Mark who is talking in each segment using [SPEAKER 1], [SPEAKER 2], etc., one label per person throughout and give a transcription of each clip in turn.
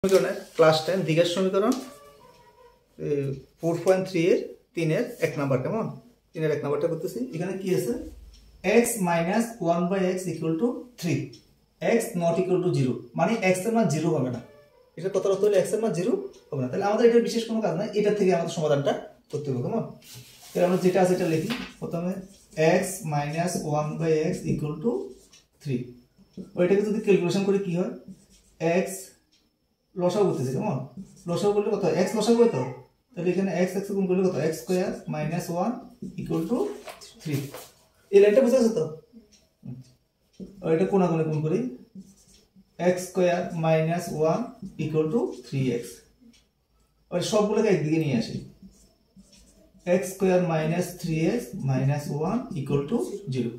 [SPEAKER 1] সমীকরণের ক্লাস 10 দ্বিঘাত সমীকরণ 4.3 এর 3 এর 1 নাম্বার কেমন 3 এর 1 নাম্বারটা করতেছি। এখানে কি আছে x - 1/x = 3 x not equal to 0 মানে x এর মান 0 হবে না। এটা কত অর্থ হলো x এর মান 0 হবে না, তাহলে আমাদের এটা বিশেষ কোনো কাজ নাই, এটা থেকে আমাদের সমাধানটা করতে হবে কেমন। তাহলে আমরা যেটা আছে এটা লিখি। প্রথমে x - 1/x = 3, ওইটাকে যদি ক্যালকুলেশন করি কি হয়, x লসাগু করতেছি কেমন, লসাগু করলে কত x লসাগু হয় তো, তাহলে এখানে x x গুণ করলে কত x স্কয়ার - 1 = 3। এই লাইনটা বুঝা যাচ্ছে তো, আর এটা কোণাগুণে গুণ করি x স্কয়ার - 1 = 3x, আর সবগুলোকে একদিকে নিয়ে আসি x স্কয়ার - 3x - 1 = 0।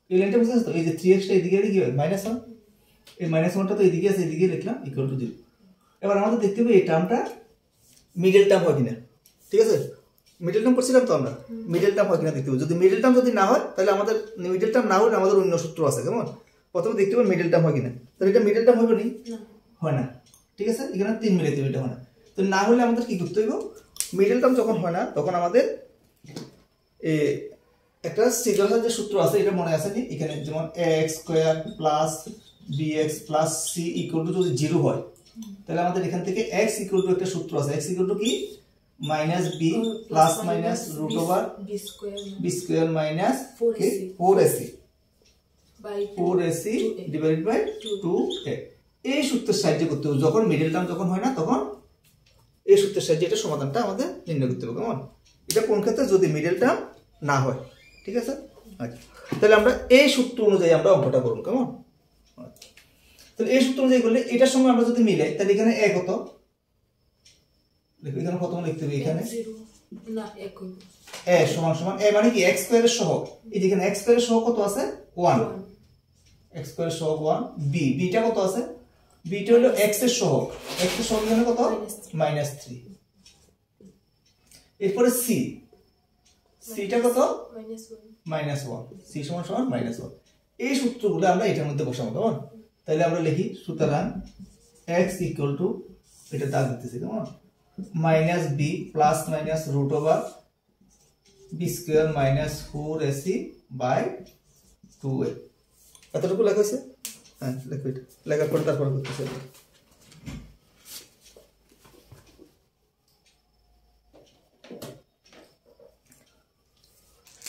[SPEAKER 1] এই লাইনটা বুঝা যাচ্ছে তো, এই যে 3x টা এদিকে এলে কি হয় -1, এই -1টা তো এদিকে আছে, এদিকে লিখলাম = 0। এবার আমাদের দেখতে হবে এই টার্মটা মিডল টার্ম হয় কিনা, ঠিক আছে। মিডল টার্ম করছিলাম তো আমরা, মিডল টার্ম হয় কিনা দেখতে হবে। যদি মিডল টার্ম যদি না হয় তাহলে আমাদের মিডল টার্ম না হলে আমাদের অন্য সূত্র আছে কেমন। প্রথমে দেখতে হবে মিডল টার্ম হয় কিনা, তাহলে এটা মিডল টার্ম হবে না, হয় না, ঠিক আছে। এখানে 3 মিলাইতে হবে, এটা হয় না। তো না হলে আমাদের কি করতে হবে, মিডল টার্ম যখন হয় না তখন আমাদের একটা সিগমার যে সূত্র আছে এটা মনে আছে নি, এখানে যেমন x স্কয়ার + bx + c = যদি 0 হয় তাহলে আমাদের এখান থেকে x = একটা সূত্র আছে, x = কি -b ± √b square - 4ac / 2a। এই সূত্রের সাহায্যে করতে হবে, যখন মিডল টার্ম যখন হয় না তখন এই সূত্রের সাহায্যে এটা সমাধানটা আমাদের নির্ণয় করতে হবে কেমন। এটা কোন ক্ষেত্রে, যদি মিডল টার্ম না হয়, ঠিক আছে। আচ্ছা, তাহলে আমরা এই সূত্র অনুযায়ী আমরা অঙ্কটা করব কেমন। তাহলে এই সূত্র অনুযায়ী করলে এটার সঙ্গে আমরা যদি মিলাই তাহলে এখানে a কত লিখো, এখানে কত লিখতে হবে, এখানে
[SPEAKER 2] না
[SPEAKER 1] a সমান a মানে কি x স্কয়ারের সহগ, এই যেখানে x স্কয়ারের সহগ কত আছে 1, x স্কয়ারের সহগ 1, b টা কত আছে, b টা হলো x এর সহগ, x এর সহগ এখানে কত -3। এরপরে c টা কত -1, c সমান -1। এই সূত্রগুলো আমরা এটার মধ্যে বসাবো কেমন। তাহলে আমরা লিখি, সুতরাং x = এটা দাগ দিতেছি কেমন -b ± √b square - 4ac / 2a। এতটুকু লেখা হয়েছে, হ্যাঁ লেখো, এটা লেখার পরে তারপরে করতেছি।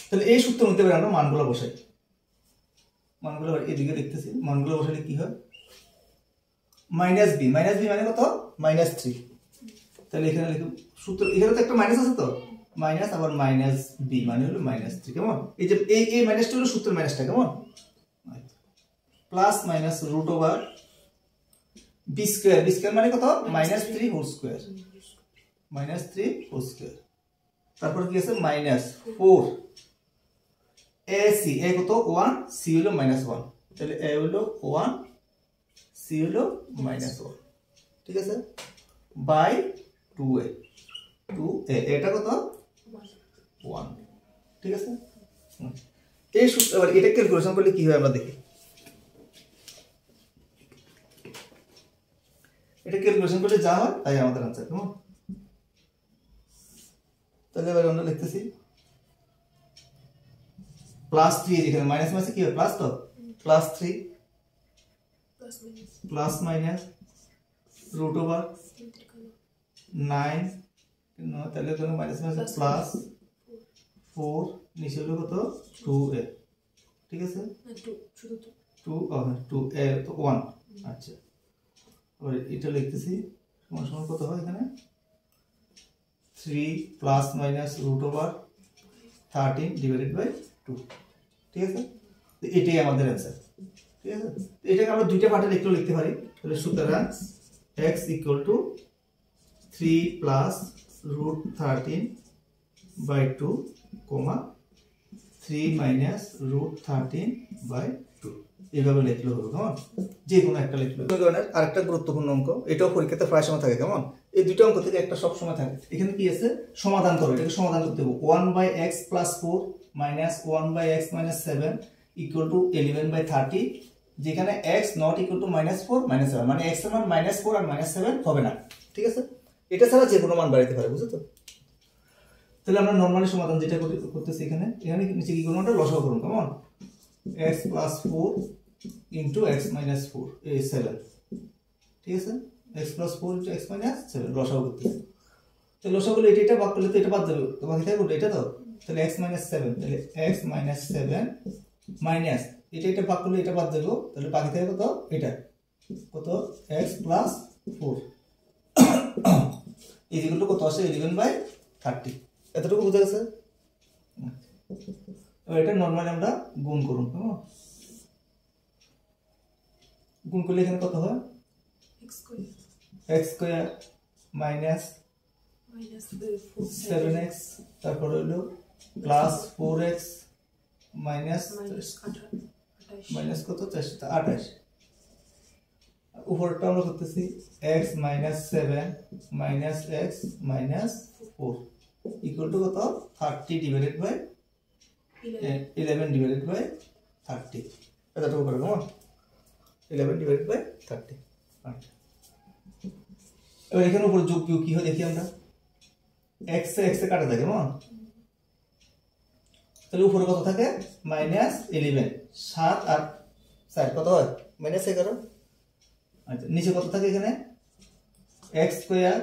[SPEAKER 1] তাহলে এই সূত্র মধ্যে আমরা মানগুলো বসাই, মানগুলো এদিকে দেখতেছি, মানগুলো বসালে কি হয় -b মানে কত -3। তাহলে এখানে লিখো সূত্র, এখানে তো একটা মাইনাস আছে তো, মাইনাস আবার -b মানে হলো -3 কেমন। এই যে এই মাইনাসটা হলো সূত্রের মাইনাসটা কেমন, প্লাস মাইনাস √b স্কয়ার মানে কত -3 হোল স্কয়ার, -3 তারপর কি আছে -4 ac, a কত 1, c হলো -1, তাহলে a হলো 1, c হলো -1, ঠিক আছে, বাই 2a, এটা কত 1, ঠিক আছে। এই সূত্র আবার এটা ক্যালকুলেশন করলে কি হয় আমরা দেখি, এটা ক্যালকুলেশন করলে যা হয় তাই আমাদের आंसर কেমন। তাহলে এবার আমরা লিখতেছি +3, যেখানে মাইনাস মাসে কি হয় প্লাস, তো +3 প্লাস মাইনাস √9, তাহলে এখানে মাইনাস মাসে প্লাস 4, নিচে হলো কত 2a, ঠিক আছে, 2a তো 1। আচ্ছা, আর এটা লিখতেছি সমান কত হয় এখানে 3 প্লাস মাইনাস √13/2, ঠিক আছে। তো এটাই আমাদের आंसर, ঠিক আছে। এটাকে আমরা দুইটা পার্টে লিখতে পারি। তাহলে সুতরাং x = 3 প্লাস √13/2, 3 মাইনাস √13/2, এইভাবে লিখলে হবে কেমন, যে কোনো একটা লিখলে। সমীকরণের আরেকটা গুরুত্বপূর্ণ অঙ্ক, এটাও পরীক্ষাতে প্রায় সময় থাকে কেমন। এই দুটো অঙ্ক থেকে একটা সব সময় থাকে। এখানে কি আছে, সমাধান করো, এটাকে সমাধান করতে হবে। 1/x + 4 - 1/x - 7 = 11/30 যেখানে x নট ইকুয়াল টু -4 -7 মানে x এর মান -4 আর -7 হবে না, ঠিক আছে? এটা ছাড়া যে কোনো মান বাড়াইতে পারে, বুঝছো তো? তাহলে আমরা নরমালি সমাধান যেটা করতেছি এখানে নিচে কি করব, আমরা লসাগু করব। কেমন? x + 4 * x - 4 এই 7, ঠিক আছে? x + 4 * x - 7 লসাগু করতেছি। তো লসাগু করলে এটা ভাগ করলে তো এটা বাদ যাবে, তো বাকি থাকবে এটা তো। তাহলে x - 7, তাহলে x - 7 মাইনাস এটা ভাগ করলে এটা বাদ যাবে, তাহলে বাকি থাকবে কত? এটা কত? x + 4 ইকুয়াল কত আসে? 11/30। এতটুকু বুঝা গেছে? এবার এটা নরমালি আমরা গুণ করুন। কেমন? গুণ করলে এখানে কত হয়? x স্কয়ার মাইনাস 7x, তারপর হলো প্লাস 4x মাইনাস কত? 28। উপরটা আমরা করতেছি x - 7 minus x - 4 equal to কত? 30 ডিভাইডেড বাই 11 ডিভাইডেড বাই 30। এতটুকু করে। কেমন? 11 ডিভাইডেড বাই 30। এবার এখানে উপর যোগ কি হয় দেখি আমরা। x এ কাটা যায়। কেমন? তাহলে উপরে কত থাকে? -11। 7 আর 4 কত হয়? -11। আচ্ছা, নিচে কত থাকে এখানে? x স্কয়ার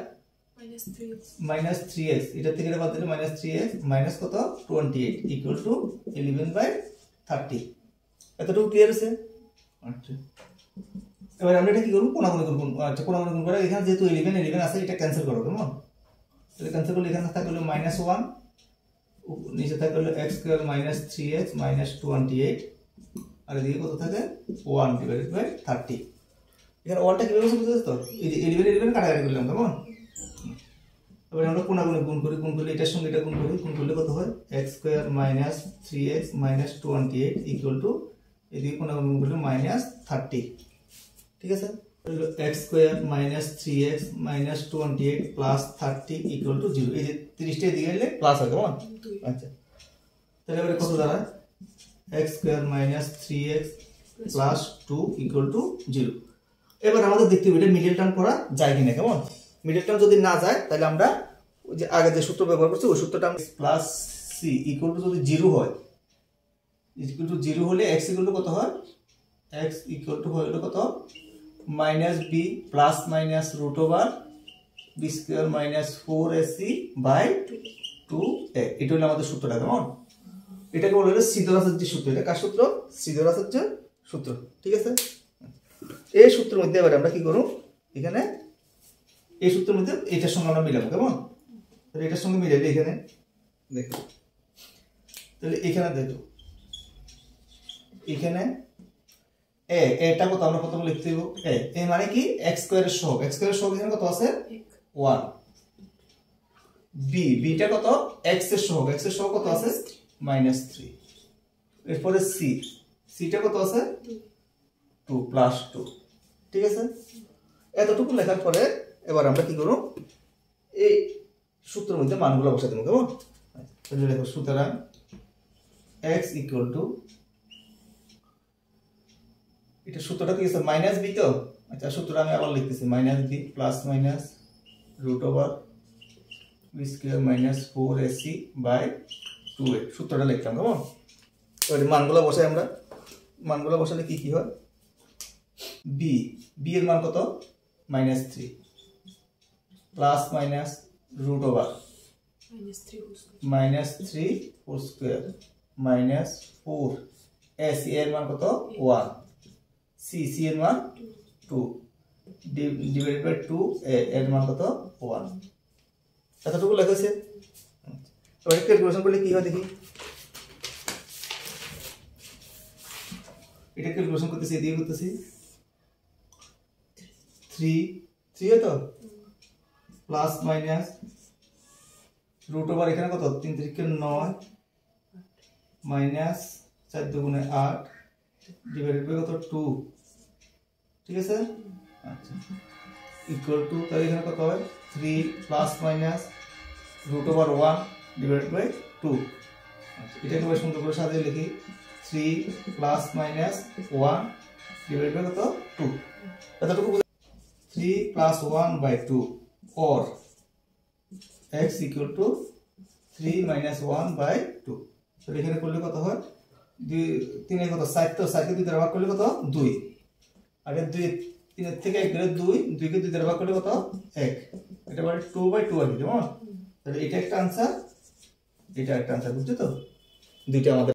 [SPEAKER 1] -3x, এটা থেকে বাদ দিলে -3x মাইনাস কত? 28 ইকুয়াল টু 11/30। এতটুকু ক্লিয়ার আছে? আচ্ছা, এবার আমরা এটা কি করব? কোণাগুণি করব। আচ্ছা, কোণাগুণি গুণ করে এখানে যেহেতু 11 আছে এটা ক্যান্সেল করব। কেমন? তাহলে ক্যান্সেল করলে এখানে থাকলো -1, নিচে থাকলো x স্কয়ার -3x -28, আর এদিকে কত থাকে? 1 ডিভাইডেড বাই 30। এখানে 1টা কিভাবে বুঝতে তো? এই যে 11 কাটাকাটি করলাম। কেমন? এবার আমরা কোণাগুণি গুণ করলে এটার সঙ্গে এটা গুণ করলে কত হয়? x square -3x -28 equal to এদিকে কোণাগুণি গুণ করলে -30, ঠিক আছে? x square -3x -28 plus 30 equal to 0। এই যে 30টা এদিকে এলে প্লাস হয়। কেমন? আচ্ছা, তাহলে এবারে কত দাঁড়ায়? x square -3x plus 2 equal to 0। এবার আমাদের দেখতে হবে এটা মিডল টার্ম করা যায় কিনা। কেমন? মিডল টার্ম যদি না যায় তাহলে আমরা ওই যে আগে যে সূত্র ব্যবহার করছি ওই সূত্রটা প্লাস c ইকুয়াল টু যদি 0 হয়, ইকুয়াল টু 0 হলে x ইকুয়াল টু কত হয়? x ইকুয়াল টু হলো কত? -b plus minus root over b square -4ac by 2a। এটা হলো আমাদের সূত্রটা। কেমন? এটাকে বলা হলো সিদ্ধরাচার্যের সূত্র। এটা কার সূত্র? সিদ্ধরাচার্যের সূত্র, ঠিক আছে? এই সূত্রের মধ্যে এবার আমরা কি করব? এখানে এই সূত্রের মধ্যে এটার সঙ্গে আমরা মিলাবো। কেমন? তাহলে এটার সঙ্গে মিলাইলে এখানে দেখো, তাহলে এখানে দেখো এখানে এটা কত? আমরা প্রথমে লিখতে দেব এ মানে কি? x স্কয়ারের সহগ। x স্কয়ারের সহগ এখানে কত আছে? 1। b টা কত? x এর সহগ। x এর সহগ কত আছে? -3। এরপরে c টা কত আছে? 2 প্লাস 2, ঠিক আছে? এতটুকু লেখার পরে এবার আমরা কি করব? এই সূত্রের মধ্যে মানগুলো বসাই দেব। কেমন? তাহলে দেখো, সুতরাং x ইকুয়াল টু, এটা সূত্রটা কি আছে? -b তো। আচ্ছা, সূত্রটা আমি আবার লিখতেছি -b plus minus root over b square -4ac by 2a। সূত্রটা লিখলাম। কেমন? এবারে মানগুলো বসাই আমরা। মানগুলো বসালে কি হয়? b এর মান কত? -3 plus minus root over -3 whole square -4 ac এর মান কত? 1, c এর মান 2 ডিভাইডেড বাই 2 এর মান কত? 1। এতটুকু লেখা আছে। এবার ক্যালকুলেশন করলে কি হয় দেখি। এটা ক্যালকুলেশন করতেছি, এদিকে করতেছি 3 তো প্লাস মাইনাস রুট ওভার এখানে কত? 3 3 9 মাইনাস 4 2 8 ডিভাইডেড বাই কত? 2, ঠিক আছে? আচ্ছা, ইকুয়াল টু, তাহলে এখানে কত হয়? 3 plus minus root over 1 divided by 2। আচ্ছা, এটাকে সুন্দর করে সাজিয়ে লিখি 3 প্লাস মাইনাস 1 3 কত 2 এতটুকু 3 plus 1 by 2 or x equal to 3 minus 1 by 2 তো এখানে করলে কত হয় 2 3 এর কত 7 তো 7 কে 2 দ্বারা ভাগ করলে কত 2 আর 2 3 এর থেকে 1 গেলে 2 2 কে 2 দ্বারা ভাগ করলে কত 1 এটা মানে 2 বাই 2 আর কি কেমন তাহলে এটা একটা आंसर এটা একটা आंसर বুঝছো তো দুইটা আমাদের